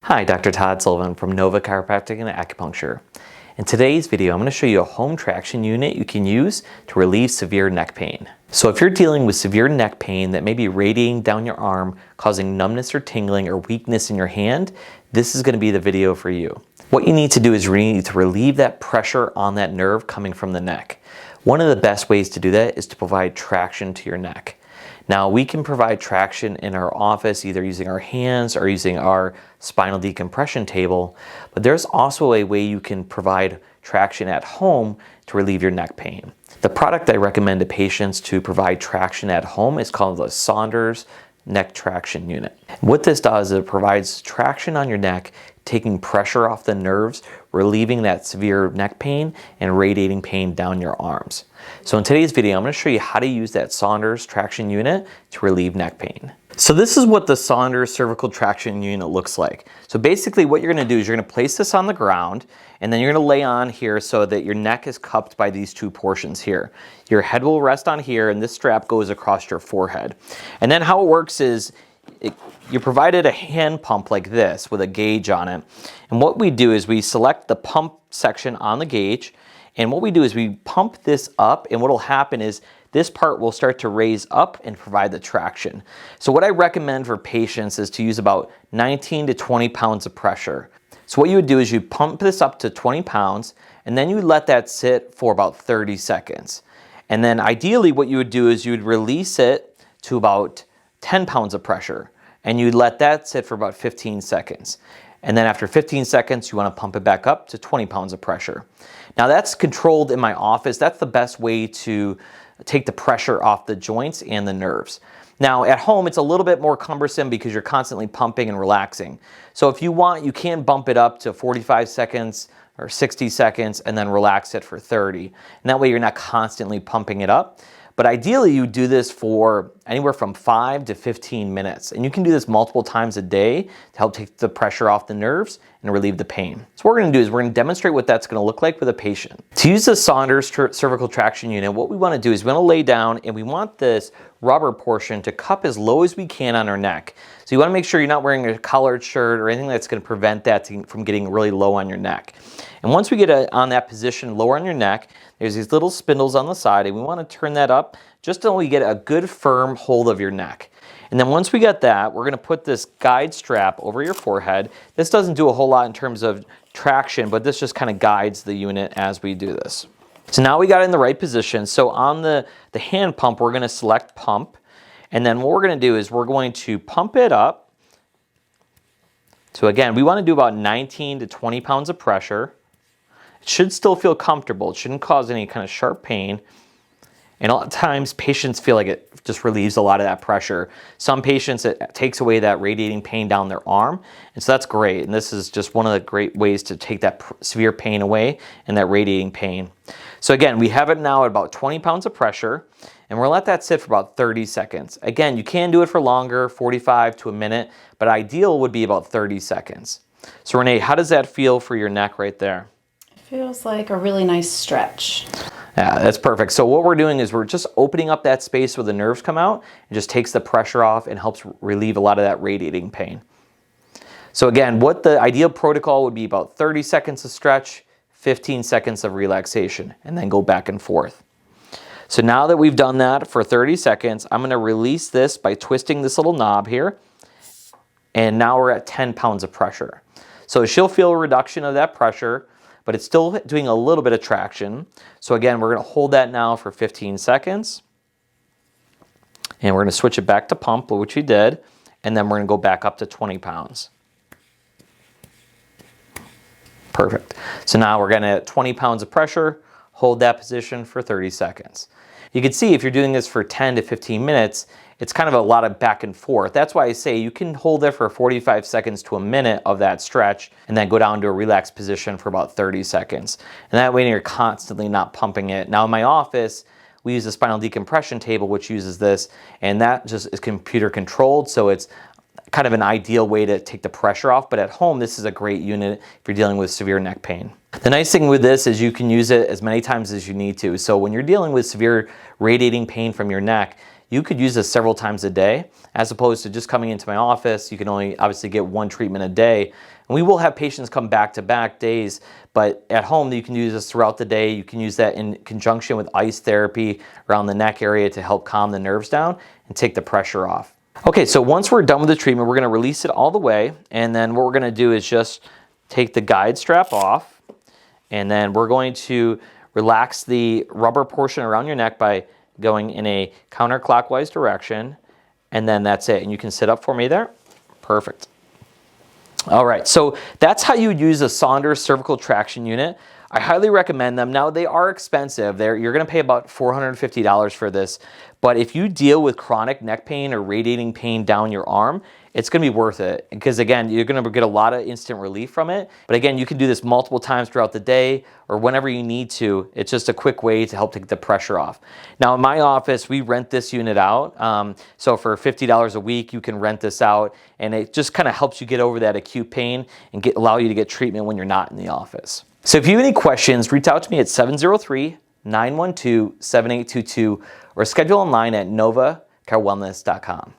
Hi, Dr. Todd Sullivan from Nova Chiropractic and Acupuncture. In today's video, I'm going to show you a home traction unit you can use to relieve severe neck pain. So if you're dealing with severe neck pain that may be radiating down your arm, causing numbness or tingling or weakness in your hand, this is going to be the video for you. What you need to do is you need to relieve that pressure on that nerve coming from the neck. One of the best ways to do that is to provide traction to your neck. Now, we can provide traction in our office either using our hands or using our spinal decompression table, but there's also a way you can provide traction at home to relieve your neck pain. The product I recommend to patients to provide traction at home is called the Saunders Neck Traction Unit. What this does is it provides traction on your neck, taking pressure off the nerves, relieving that severe neck pain and radiating pain down your arms. So in today's video, I'm going to show you how to use that Saunders traction unit to relieve neck pain. So this is what the Saunders cervical traction unit looks like. So basically what you're going to do is you're going to place this on the ground and then you're going to lay on here so that your neck is cupped by these two portions here. Your head will rest on here and this strap goes across your forehead. And then how it works is you're provided a hand pump like this with a gauge on it. And what we do is we select the pump section on the gauge. And what we do is we pump this up, and what will happen is this part will start to raise up and provide the traction. So what I recommend for patients is to use about 19 to 20 pounds of pressure. So what you would do is you pump this up to 20 pounds, and then you let that sit for about 30 seconds. And then ideally what you would do is you would release it to about 10 pounds of pressure, and you'd let that sit for about 15 seconds. And then after 15 seconds, you want to pump it back up to 20 pounds of pressure. Now that's controlled in my office. That's the best way to take the pressure off the joints and the nerves. Now at home, it's a little bit more cumbersome because you're constantly pumping and relaxing. So if you want, you can bump it up to 45 seconds or 60 seconds and then relax it for 30. And that way you're not constantly pumping it up. But ideally, you do this for anywhere from 5 to 15 minutes. And you can do this multiple times a day to help take the pressure off the nerves and relieve the pain. So what we're going to do is we're going to demonstrate what that's going to look like with a patient. To use the Saunders cervical traction unit, what we want to do is we want to lay down and we want this rubber portion to cup as low as we can on our neck. So you want to make sure you're not wearing a collared shirt or anything that's going to prevent that from getting really low on your neck. And once we get on that position lower on your neck, there's these little spindles on the side, and we want to turn that up just until we get a good firm hold of your neck. And then once we get that, we're going to put this guide strap over your forehead. This doesn't do a whole lot in terms of traction, but this just kind of guides the unit as we do this. So now we got it in the right position. So on the hand pump, we're going to select pump. And then what we're going to do is we're going to pump it up. So again, we want to do about 19 to 20 pounds of pressure. It should still feel comfortable. It shouldn't cause any kind of sharp pain. And a lot of times patients feel like it just relieves a lot of that pressure. Some patients, it takes away that radiating pain down their arm. And so that's great. And this is just one of the great ways to take that severe pain away and that radiating pain. So again, we have it now at about 20 pounds of pressure. And we're going to let that sit for about 30 seconds. Again, you can do it for longer, 45 to a minute, but ideal would be about 30 seconds. So Renee, how does that feel for your neck right there? Feels like a really nice stretch. Yeah, that's perfect. So what we're doing is we're just opening up that space where the nerves come out and just takes the pressure off and helps relieve a lot of that radiating pain. So again, what the ideal protocol would be about 30 seconds of stretch, 15 seconds of relaxation, and then go back and forth. So now that we've done that for 30 seconds, I'm going to release this by twisting this little knob here. And now we're at 10 pounds of pressure. So she'll feel a reduction of that pressure, but it's still doing a little bit of traction. So again, we're going to hold that now for 15 seconds. And we're going to switch it back to pump, which we did. And then we're going to go back up to 20 pounds. Perfect. So now we're going to 20 pounds of pressure, hold that position for 30 seconds. You can see if you're doing this for 10 to 15 minutes, it's kind of a lot of back and forth. That's why I say you can hold there for 45 seconds to a minute of that stretch and then go down to a relaxed position for about 30 seconds. And that way you're constantly not pumping it. Now in my office, we use a spinal decompression table which uses this, and that just is computer controlled, so it's kind of an ideal way to take the pressure off. But at home, this is a great unit if you're dealing with severe neck pain. The nice thing with this is you can use it as many times as you need to. So when you're dealing with severe radiating pain from your neck, you could use this several times a day, as opposed to just coming into my office. You can only obviously get one treatment a day. And we will have patients come back-to-back days, but at home you can use this throughout the day. You can use that in conjunction with ice therapy around the neck area to help calm the nerves down and take the pressure off. Okay, so once we're done with the treatment, we're gonna release it all the way, and then what we're gonna do is just take the guide strap off, and then we're going to relax the rubber portion around your neck by going in a counterclockwise direction, and then that's it. And you can sit up for me there. Perfect. All right, so that's how you would use a Saunders cervical traction unit. I highly recommend them. Now, they are expensive. You're gonna pay about $450 for this, but if you deal with chronic neck pain or radiating pain down your arm, it's gonna be worth it, because again, you're gonna get a lot of instant relief from it. But again, you can do this multiple times throughout the day or whenever you need to. It's just a quick way to help take the pressure off. Now, in my office, we rent this unit out. So for $50 a week, you can rent this out, and it just kind of helps you get over that acute pain and allow you to get treatment when you're not in the office. So if you have any questions, reach out to me at 703-912-7822 or schedule online at novacarewellness.com.